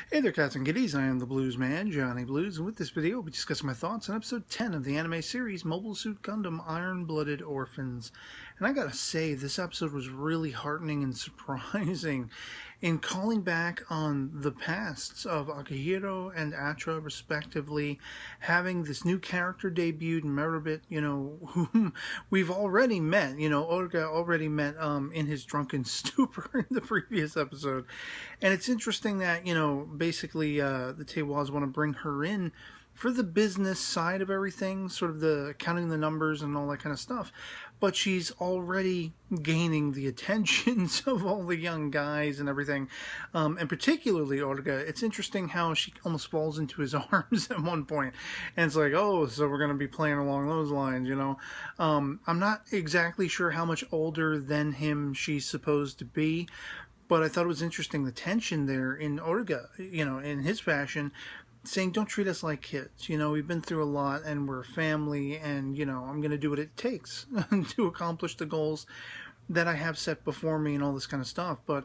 Hey there, cats and kitties. I am the Blues Man, Johnny Blues, and with this video, we'll be discussing my thoughts on episode 10 of the anime series Mobile Suit Gundam Iron-Blooded Orphans. And I gotta say, this episode was really heartening and surprising in calling back on the pasts of Akihiro and Atra, respectively, having this new character debuted, Meribit, whom we've already met. Olga already met in his drunken stupor in the previous episode. And it's interesting that, basically the Tewas want to bring her in for the business side of everything, sort of the counting the numbers and all that kind of stuff. But she's already gaining the attentions of all the young guys and everything. And particularly Olga, it's interesting how she almost falls into his arms at one point. And it's like, oh, so we're going to be playing along those lines, I'm not exactly sure how much older than him she's supposed to be. But I thought it was interesting, the tension there in Olga, in his fashion, saying, don't treat us like kids. We've been through a lot and we're a family and, I'm going to do what it takes to accomplish the goals that I have set before me and all this kind of stuff. But,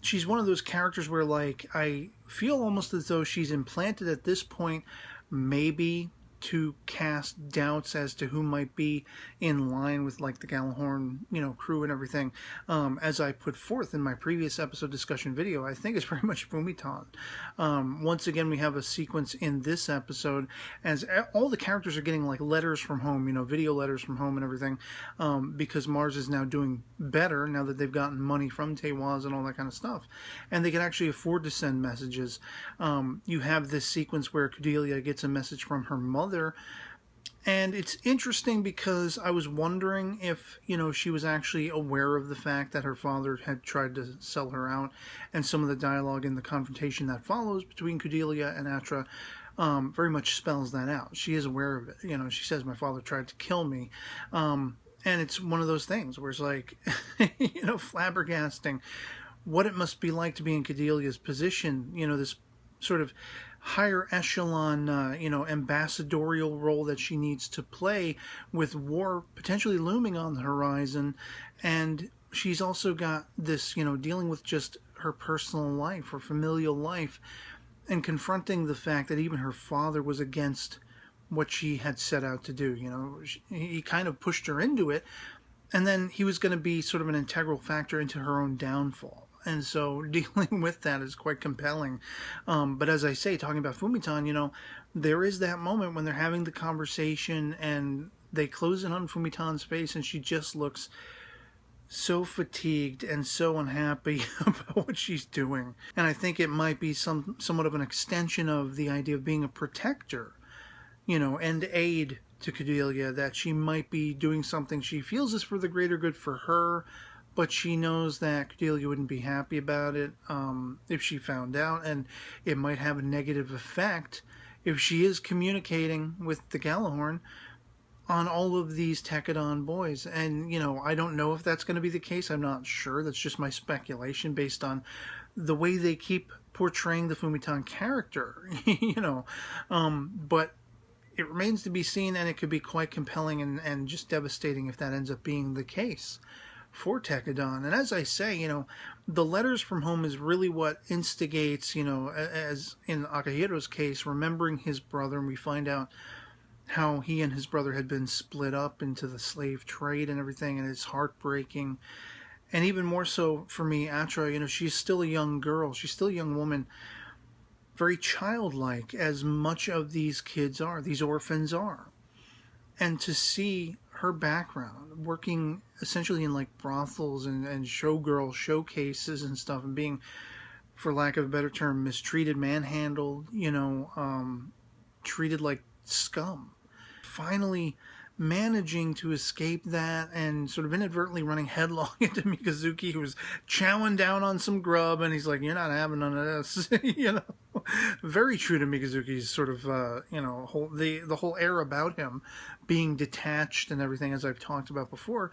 she's one of those characters where, I feel almost as though she's implanted at this point, maybe to cast doubts as to who might be in line with the Gallahorn, crew and everything. As I put forth in my previous episode discussion video, I think it's very much Fumitan. Once again, we have a sequence in this episode as all the characters are getting letters from home, video letters from home and everything, because Mars is now doing better now that they've gotten money from Tewas and all that kind of stuff, and they can actually afford to send messages. You have this sequence where Cordelia gets a message from her mother. And it's interesting because I was wondering if, she was actually aware of the fact that her father had tried to sell her out, and some of the dialogue in the confrontation that follows between Cordelia and Atra very much spells that out. She is aware of it. She says, my father tried to kill me. And it's one of those things where it's flabbergasting what it must be like to be in Cordelia's position, this sort of higher echelon, ambassadorial role that she needs to play with war potentially looming on the horizon. And she's also got this, dealing with just her personal life, her familial life, and confronting the fact that even her father was against what she had set out to do. He kind of pushed her into it, and then he was going to be sort of an integral factor into her own downfall. And so dealing with that is quite compelling. But as I say, talking about Fumitan, there is that moment when they're having the conversation and they close in on Fumitan's face and she just looks so fatigued and so unhappy about what she's doing. And I think it might be somewhat of an extension of the idea of being a protector, and aid to Cordelia, that she might be doing something she feels is for the greater good for her, but she knows that Cordelia wouldn't be happy about it if she found out, and it might have a negative effect if she is communicating with the Gallahorn on all of these Tekadon boys. And, I don't know if that's going to be the case. I'm not sure. That's just my speculation based on the way they keep portraying the Fumitan character, But it remains to be seen, and it could be quite compelling and just devastating if that ends up being the case for Tekadon. And as I say, the letters from home is really what instigates, as in Akihiro's case, remembering his brother, and we find out how he and his brother had been split up into the slave trade and everything, and it's heartbreaking. And even more so for me, Atra, she's still a young girl, she's still a young woman, very childlike, as much of these kids are, these orphans are. And to see her background, working essentially in brothels and showgirl showcases and stuff, and being, for lack of a better term, mistreated, manhandled, treated like scum. Finally managing to escape that and sort of inadvertently running headlong into Mikazuki, who was chowing down on some grub, and he's like, you're not having none of this. Very true to Mikazuki's sort of, the whole air about him, being detached and everything, as I've talked about before.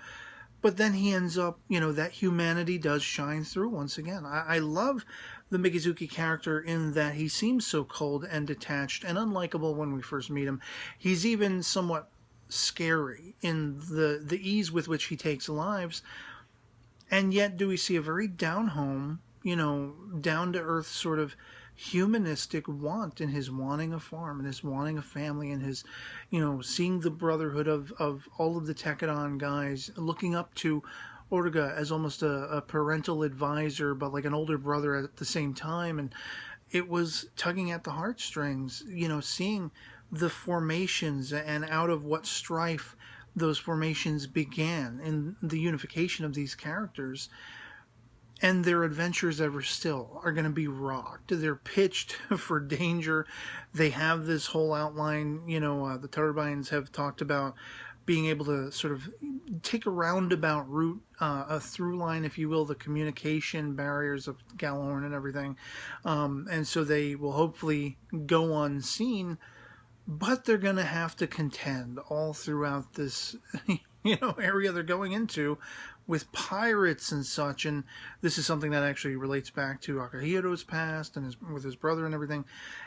But then he ends up, that humanity does shine through once again. I love the Mikazuki character in that he seems so cold and detached and unlikable when we first meet him. He's even somewhat scary in the ease with which he takes lives. And yet do we see a very down home, down-to-earth sort of humanistic want, and his wanting a farm, and his wanting a family, and his, seeing the brotherhood of all of the Tekadon guys, looking up to Orga as almost a parental advisor, but like an older brother at the same time. And it was tugging at the heartstrings, seeing the formations and out of what strife those formations began, and the unification of these characters. And their adventures ever still are going to be rocked. They're pitched for danger. They have this whole outline. The turbines have talked about being able to sort of take a roundabout route, a through line, if you will, the communication barriers of Gjallarhorn and everything. And so they will hopefully go unseen, but they're going to have to contend all throughout this, area they're going into with pirates and such. And this is something that actually relates back to Akahiro's past and with his brother and everything.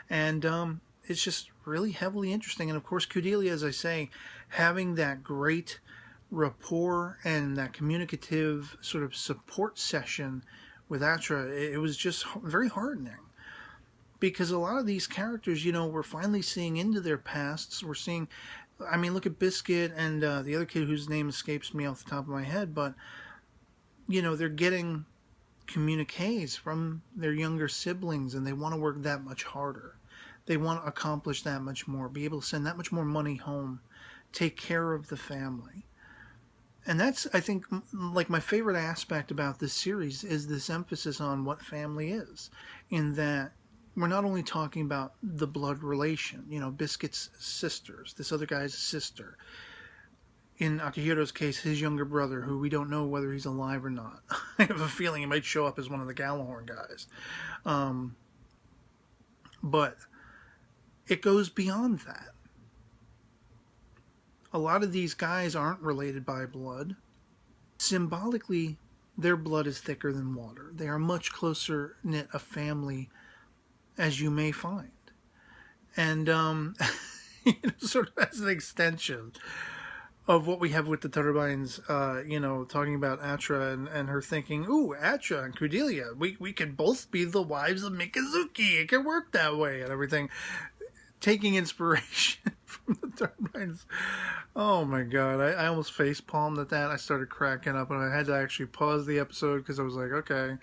And it's just really heavily interesting. And of course, Cordelia, as I say, having that great rapport and that communicative sort of support session with Atra, it was just very heartening. Because a lot of these characters, we're finally seeing into their pasts. We're seeing, look at Biscuit and the other kid whose name escapes me off the top of my head, but, they're getting communiques from their younger siblings, and they want to work that much harder. They want to accomplish that much more, be able to send that much more money home, take care of the family. And that's, I think, like my favorite aspect about this series is this emphasis on what family is, in that we're not only talking about the blood relation, Biscuit's sisters, this other guy's sister. In Akihiro's case, his younger brother, who we don't know whether he's alive or not. I have a feeling he might show up as one of the Gjallarhorn guys. But it goes beyond that. A lot of these guys aren't related by blood. Symbolically, their blood is thicker than water. They are much closer knit a family as you may find. And sort of as an extension of what we have with the turbines, talking about Atra and her thinking, ooh, Atra and Cordelia, we could both be the wives of Mikazuki. It can work that way and everything. Taking inspiration from the turbines. Oh my god, I almost face palmed at that. I started cracking up, and I had to actually pause the episode because I was like, okay.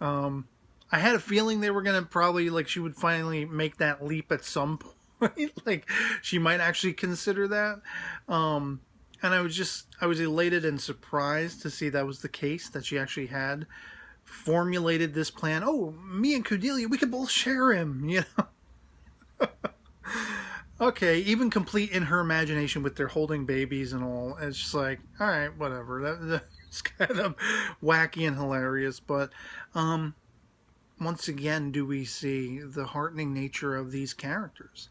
I had a feeling they were going to probably, she would finally make that leap at some point. She might actually consider that. And I was elated and surprised to see that was the case, that she actually had formulated this plan. Oh, me and Cordelia, we could both share him, Okay, even complete in her imagination with their holding babies and all. It's just like, all right, whatever. That's kind of wacky and hilarious. But once again, do we see the heartening nature of these characters.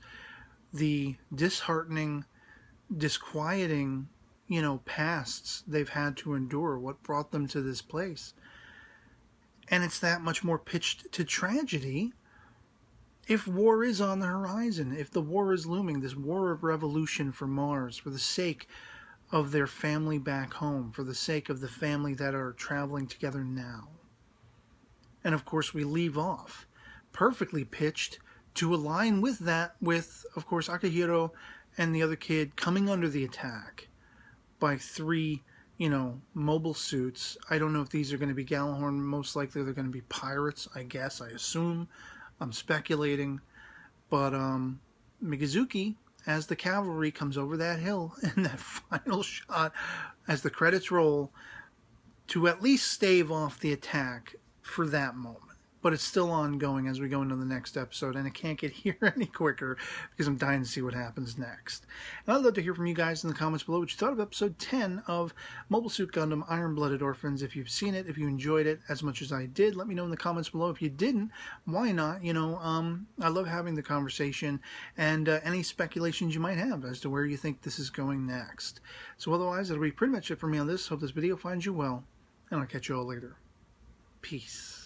The disheartening, disquieting, pasts they've had to endure, what brought them to this place. And it's that much more pitched to tragedy if war is on the horizon, if the war is looming, this war of revolution for Mars, for the sake of their family back home, for the sake of the family that are traveling together now. And of course we leave off, perfectly pitched to align with that, with, of course, Akihiro and the other kid coming under the attack by 3, mobile suits. I don't know if these are going to be Gjallarhorn. Most likely they're going to be pirates, I guess, I assume. I'm speculating. But Mikazuki, as the cavalry comes over that hill in that final shot, as the credits roll, to at least stave off the attack for that moment. But it's still ongoing as we go into the next episode, and it can't get here any quicker because I'm dying to see what happens next. And I'd love to hear from you guys in the comments below what you thought of episode 10 of Mobile Suit Gundam Iron-Blooded Orphans. If you've seen it, if you enjoyed it as much as I did, let me know in the comments below. If you didn't, why not? I love having the conversation and any speculations you might have as to where you think this is going next. So otherwise, that'll be pretty much it for me on this. Hope this video finds you well, and I'll catch you all later. Peace.